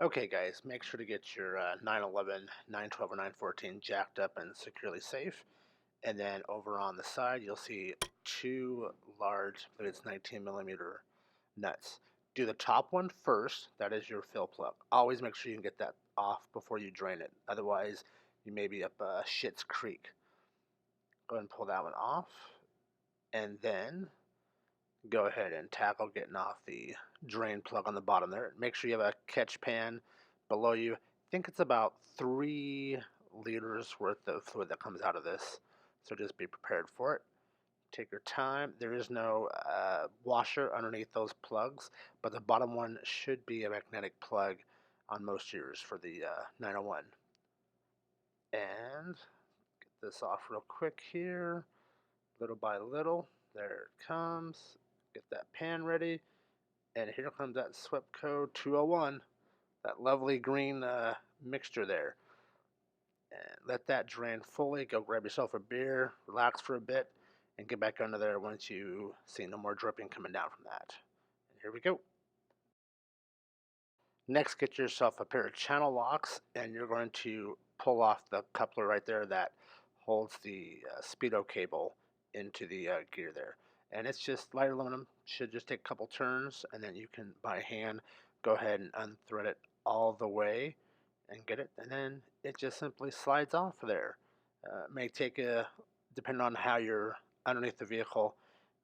Okay guys, make sure to get your 911, 912, or 914 jacked up and securely safe. And then over on the side, you'll see two large, I believe it's 19 millimeter nuts. Do the top one first, that is your fill plug. Always make sure you can get that off before you drain it. Otherwise, you may be up Shit's Creek. Go ahead and pull that one off. And then go ahead and tackle getting off the drain plug on the bottom there. Make sure you have a catch pan below you. I think it's about 3 liters worth of fluid that comes out of this, so just be prepared for it. Take your time. There is no washer underneath those plugs, but the bottom one should be a magnetic plug on most yours for the 901. And get this off real quick here, little by little. There it comes. Get that pan ready, and here comes that Swepco 201, that lovely green mixture there. And let that drain fully. Go grab yourself a beer, relax for a bit, and get back under there once you see no more dripping coming down from that. And here we go. Next, get yourself a pair of channel locks, and you're going to pull off the coupler right there that holds the Speedo cable into the gear there. And it's just light aluminum, should just take a couple turns, and then you can, by hand, go ahead and unthread it all the way and get it, and then it just simply slides off there. May take depending on how you're underneath the vehicle,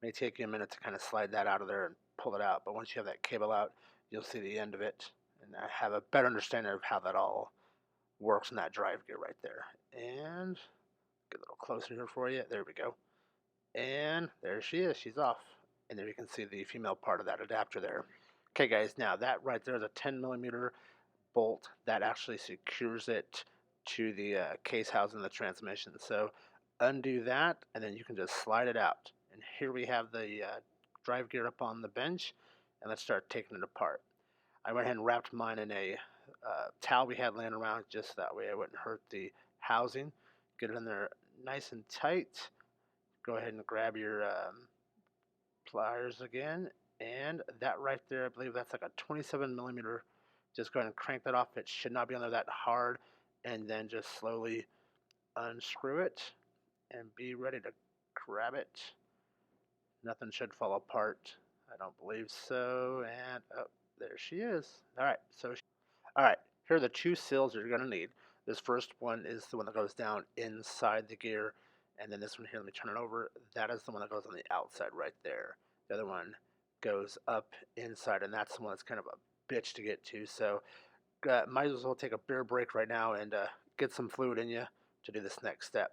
may take you a minute to kind of slide that out of there and pull it out, but once you have that cable out, you'll see the end of it and have a better understanding of how that all works in that drive gear right there. And get a little closer here for you. There we go. And there she is. She's off. And there you can see the female part of that adapter there. Okay, guys, now that right there is a 10 millimeter bolt that actually secures it to the case housing the transmission. So undo that, and then you can just slide it out. And here we have the drive gear up on the bench, and let's start taking it apart. I went ahead and wrapped mine in a towel we had laying around, just that way I wouldn't hurt the housing. Get it in there nice and tight. Go ahead and grab your pliers again, and that right there, I believe that's like a 27 millimeter. Just go ahead and crank that off. It should not be on there that hard, and then just slowly unscrew it and be ready to grab it. Nothing should fall apart. I don't believe so. And oh, there she is. All right, here are the two seals you're going to need. This first one is the one that goes down inside the gear, and then this one here, let me turn it over, that is the one that goes on the outside right there. The other one goes up inside, and that's the one that's kind of a bitch to get to. So might as well take a beer break right now and get some fluid in you to do this next step.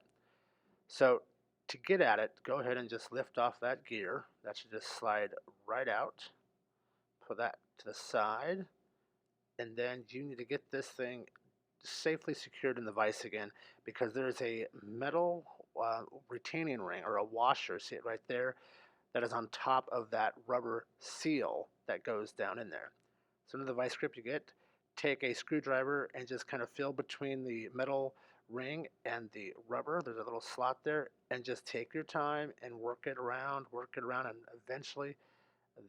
So to get at it, go ahead and just lift off that gear. That should just slide right out. Put that to the side, and then you need to get this thing safely secured in the vise again, because there's a metal retaining ring or a washer, see it right there, that is on top of that rubber seal that goes down in there. So into the vice grip you get, take a screwdriver and just kind of feel between the metal ring and the rubber. There's a little slot there, and just take your time and work it around, and eventually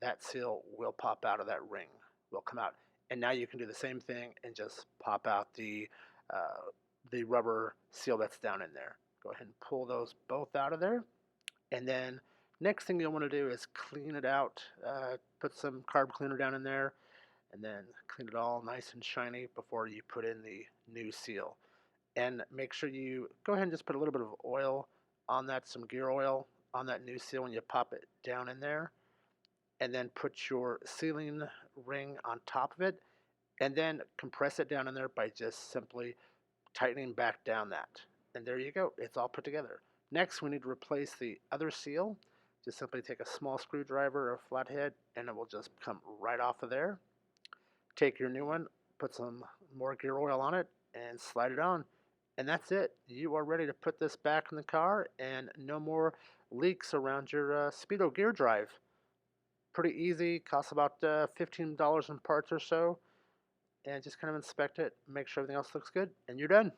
that seal will pop out of that ring, will come out. And now you can do the same thing and just pop out the rubber seal that's down in there. Go ahead and pull those both out of there. And then next thing you'll want to do is clean it out. Put some carb cleaner down in there, and then clean it all nice and shiny before you put in the new seal. And make sure you go ahead and just put a little bit of oil on that, some gear oil on that new seal when you pop it down in there. And then put your sealing ring on top of it, and then compress it down in there by just simply tightening back down that. And there you go, it's all put together. Next, we need to replace the other seal. Just simply take a small screwdriver or a flathead, and it will just come right off of there. Take your new one, put some more gear oil on it, and slide it on. And that's it. You are ready to put this back in the car, and no more leaks around your Speedo gear drive. Pretty easy, costs about $15 in parts or so, and just kind of inspect it, make sure everything else looks good, and you're done.